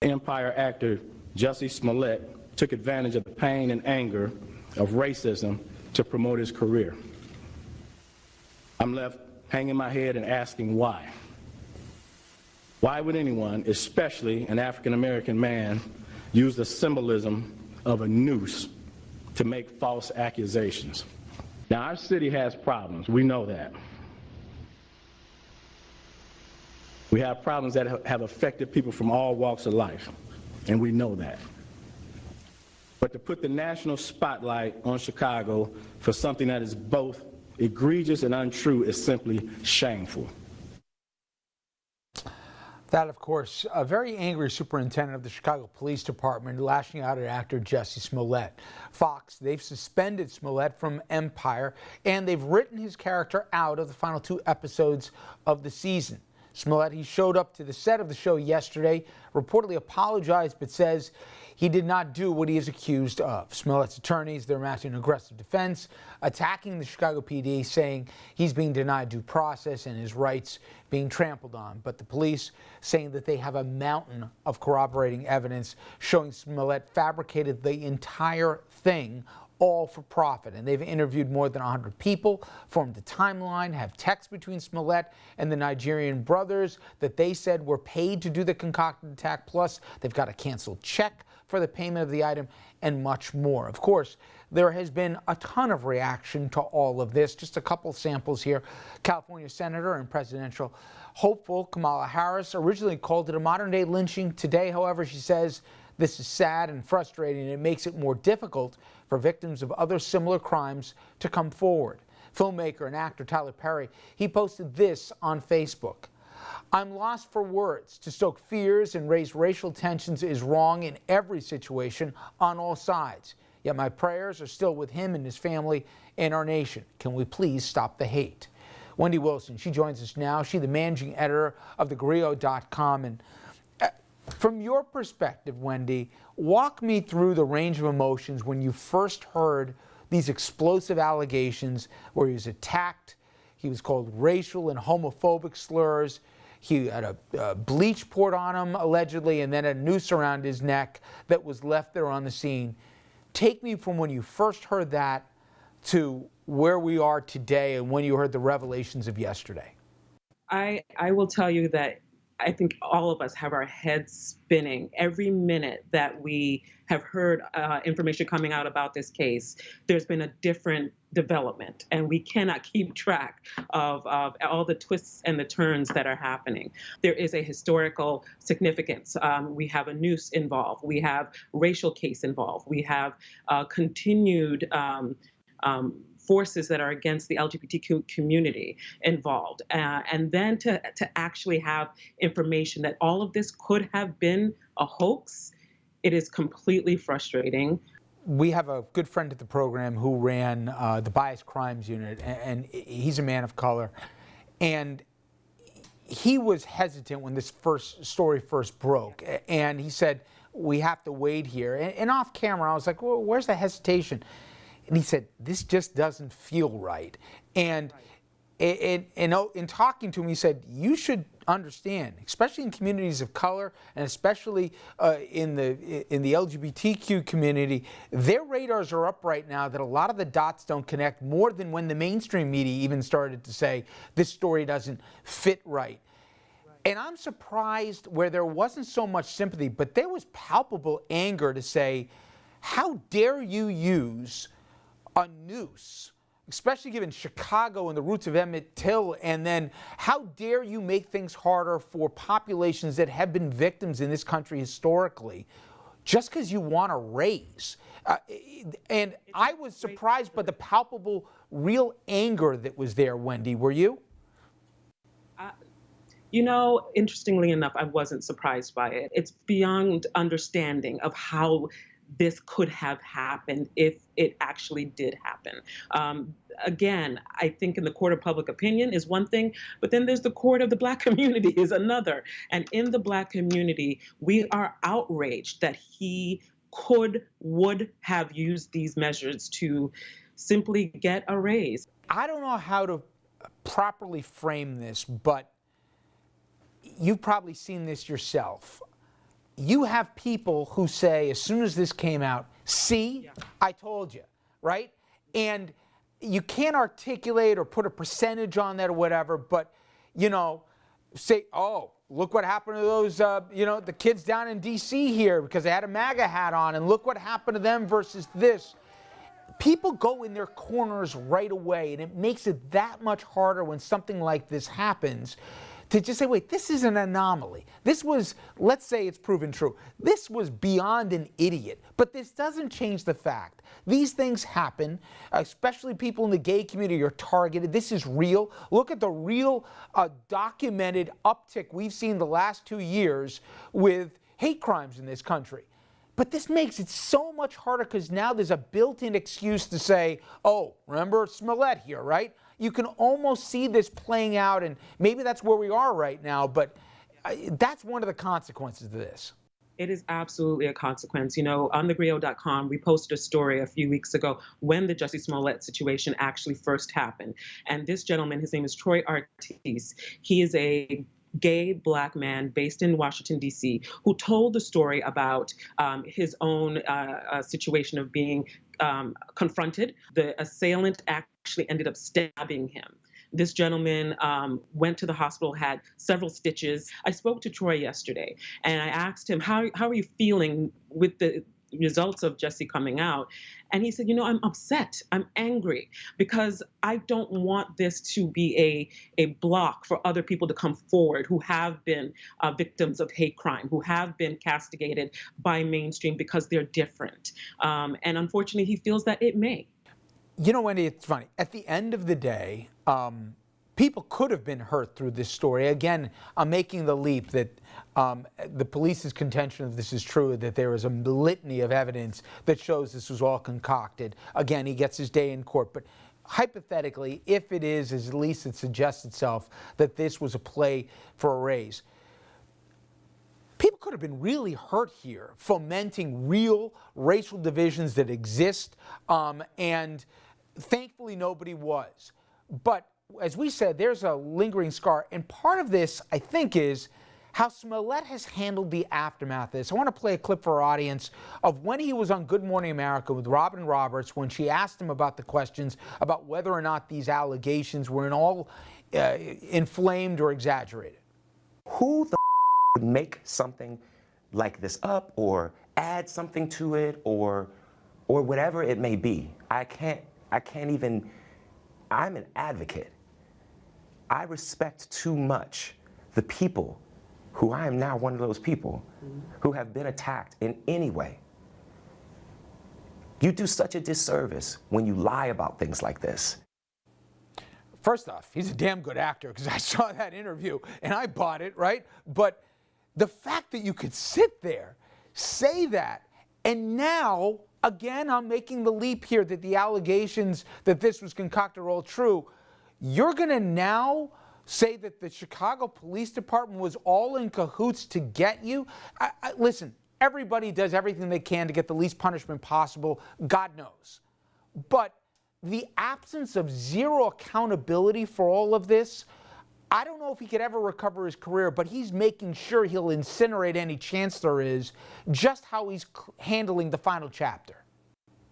Empire actor Jussie Smollett took advantage of the pain and anger of racism to promote his career. I'm left hanging my head and asking why. Why would anyone, especially an African-American man, use the symbolism of a noose to make false accusations? Now, our city has problems. We know that. We have problems that have affected people from all walks of life, and we know that. But to put the national spotlight on Chicago for something that is both egregious and untrue is simply shameful. That, of course, a very angry superintendent of the Chicago Police Department lashing out at actor Jussie Smollett. Fox, they've suspended Smollett from Empire, and they've written his character out of the final 2 episodes of the season. Smollett, he showed up to the set of the show yesterday, reportedly apologized, but says he did not do what he is accused of. Smollett's attorneys, they're mounting an aggressive defense, attacking the Chicago PD, saying he's being denied due process and his rights being trampled on. But the police saying that they have a mountain of corroborating evidence showing Smollett fabricated the entire thing, all for profit. And they've interviewed more than 100 people, formed a timeline, have texts between Smollett and the Nigerian brothers that they said were paid to do the concocted attack. Plus, they've got a canceled check for the payment of the item and much more. Of course, there has been a ton of reaction to all of this. Just a couple samples here. California Senator and presidential hopeful Kamala Harris originally called it a modern-day lynching. Today, however, she says this is sad and frustrating, and it makes it more difficult for victims of other similar crimes to come forward. Filmmaker and actor Tyler Perry, he posted this on Facebook. I'm lost for words. To stoke fears and raise racial tensions is wrong in every situation on all sides. Yet my prayers are still with him and his family and our nation. Can we please stop the hate? Wendy Wilson, she joins us now. She's the managing editor of thegrio.com. And from your perspective, Wendy, walk me through the range of emotions when you first heard these explosive allegations where he was attacked, he was called racial and homophobic slurs, he had a bleach poured on him, allegedly, and then a noose around his neck that was left there on the scene. Take me from when you first heard that to where we are today and when you heard the revelations of yesterday. I will tell you that I think all of us have our heads spinning every minute that we have heard information coming out about this case. There's been a different development, and we cannot keep track of all the twists and the turns that are happening. There is a historical significance. We have a noose involved. We have racial case involved. We have continued forces that are against the LGBTQ community involved. And then to actually have information that all of this could have been a hoax, it is completely frustrating. We have a good friend at the program who ran the Bias Crimes Unit, and he's a man of color. And he was hesitant when this story first broke. And he said, we have to wait here. And off camera, I was like, well, where's the hesitation? And he said, this just doesn't feel right. And in talking to him, he said, you should understand, especially in communities of color and especially in the LGBTQ community, their radars are up right now that a lot of the dots don't connect more than when the mainstream media even started to say this story doesn't fit right. And I'm surprised where there wasn't so much sympathy, but there was palpable anger to say, how dare you use a noose, especially given Chicago and the roots of Emmett Till, and then how dare you make things harder for populations that have been victims in this country historically, just because you want to raise. And I was surprised by the palpable, real anger that was there, Wendy. Were you? You know, interestingly enough, I wasn't surprised by it. It's beyond understanding of how this could have happened if it actually did happen. Again, I think in the court of public opinion is one thing, but then there's the court of the Black community is another. And in the Black community, we are outraged that he would have used these measures to simply get a raise. I don't know how to properly frame this, but you've probably seen this yourself. you have people who say, as soon as this came out, see, I told you, right? And you can't articulate or put a percentage on that or whatever, but, you know, say, oh, look what happened to those, the kids down in D.C. here because they had a MAGA hat on, and look what happened to them versus this. People go in their corners right away, and it makes it that much harder when something like this happens to just say, wait, this is an anomaly. This was, let's say it's proven true. This was beyond an idiot. But this doesn't change the fact. These things happen, especially people in the gay community are targeted. This is real. Look at the real documented uptick we've seen the last 2 years with hate crimes in this country. But this makes it so much harder because now there's a built-in excuse to say, oh, remember Smollett here, right? You can almost see this playing out, and maybe that's where we are right now, but that's one of the consequences of this. It is absolutely a consequence. You know, on thegrio.com, we posted a story a few weeks ago when the Jussie Smollett situation actually first happened. And this gentleman, his name is Troy Artis. He is a gay Black man based in Washington, D.C., who told the story about his own situation of being confronted. The assailant actually ended up stabbing him. This gentleman went to the hospital, had several stitches. I spoke to Troy yesterday, and I asked him, how are you feeling with the results of Jussie coming out? And he said, you know, I'm upset. I'm angry because I don't want this to be a block for other people to come forward who have been victims of hate crime, who have been castigated by mainstream because they're different. And unfortunately, he feels that it may. You know, Wendy, it's funny. At the end of the day, people could have been hurt through this story. Again, I'm making the leap that the police's contention of this is true, that there is a litany of evidence that shows this was all concocted. Again, he gets his day in court. But hypothetically, if it is, as at least it suggests itself, that this was a play for a raise, people could have been really hurt here, fomenting real racial divisions that exist, and thankfully nobody was. But as we said, there's a lingering scar, and part of this, I think, is how Smollett has handled the aftermath of this. I want to play a clip for our audience of when he was on Good Morning America with Robin Roberts, when she asked him about the questions about whether or not these allegations were in all inflamed or exaggerated. Who the would make something like this up or add something to it or whatever it may be? I can't even, I'm an advocate. I respect too much the people who I am now one of those people who have been attacked in any way. You do such a disservice when you lie about things like this. First off, he's a damn good actor, because I saw that interview and I bought it, right? But the fact that you could sit there, say that, and now, again, I'm making the leap here that the allegations that this was concocted are all true. You're going to now say that the Chicago Police Department was all in cahoots to get you? Listen, everybody does everything they can to get the least punishment possible, God knows. But the absence of zero accountability for all of this, I don't know if he could ever recover his career, but he's making sure he'll incinerate any chance there is, just how he's handling the final chapter.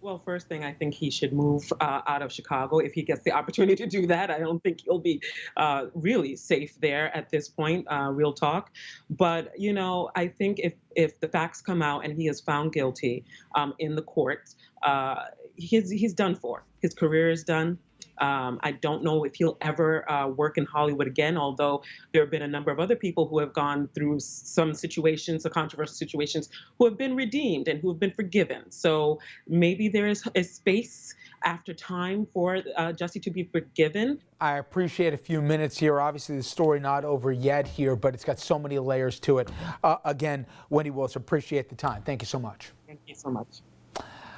Well, first thing, I think he should move out of Chicago if he gets the opportunity to do that. I don't think he'll be really safe there at this point, real talk. But, you know, I think if the facts come out and he is found guilty in the courts, he's done for. His career is done. I don't know if he'll ever work in Hollywood again, although there have been a number of other people who have gone through some situations, some controversial situations, who have been redeemed and who have been forgiven. So maybe there is a space after time for Jussie to be forgiven. I appreciate a few minutes here. Obviously, the story not over yet here, but it's got so many layers to it. Again, Wendy Wilson, appreciate the time. Thank you so much. Thank you so much.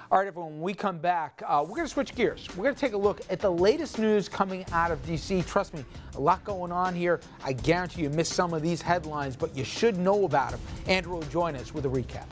All right, everyone, when we come back, we're going to switch gears. We're going to take a look at the latest news coming out of D.C. Trust me, a lot going on here. I guarantee you missed some of these headlines, but you should know about them. Andrew will join us with a recap.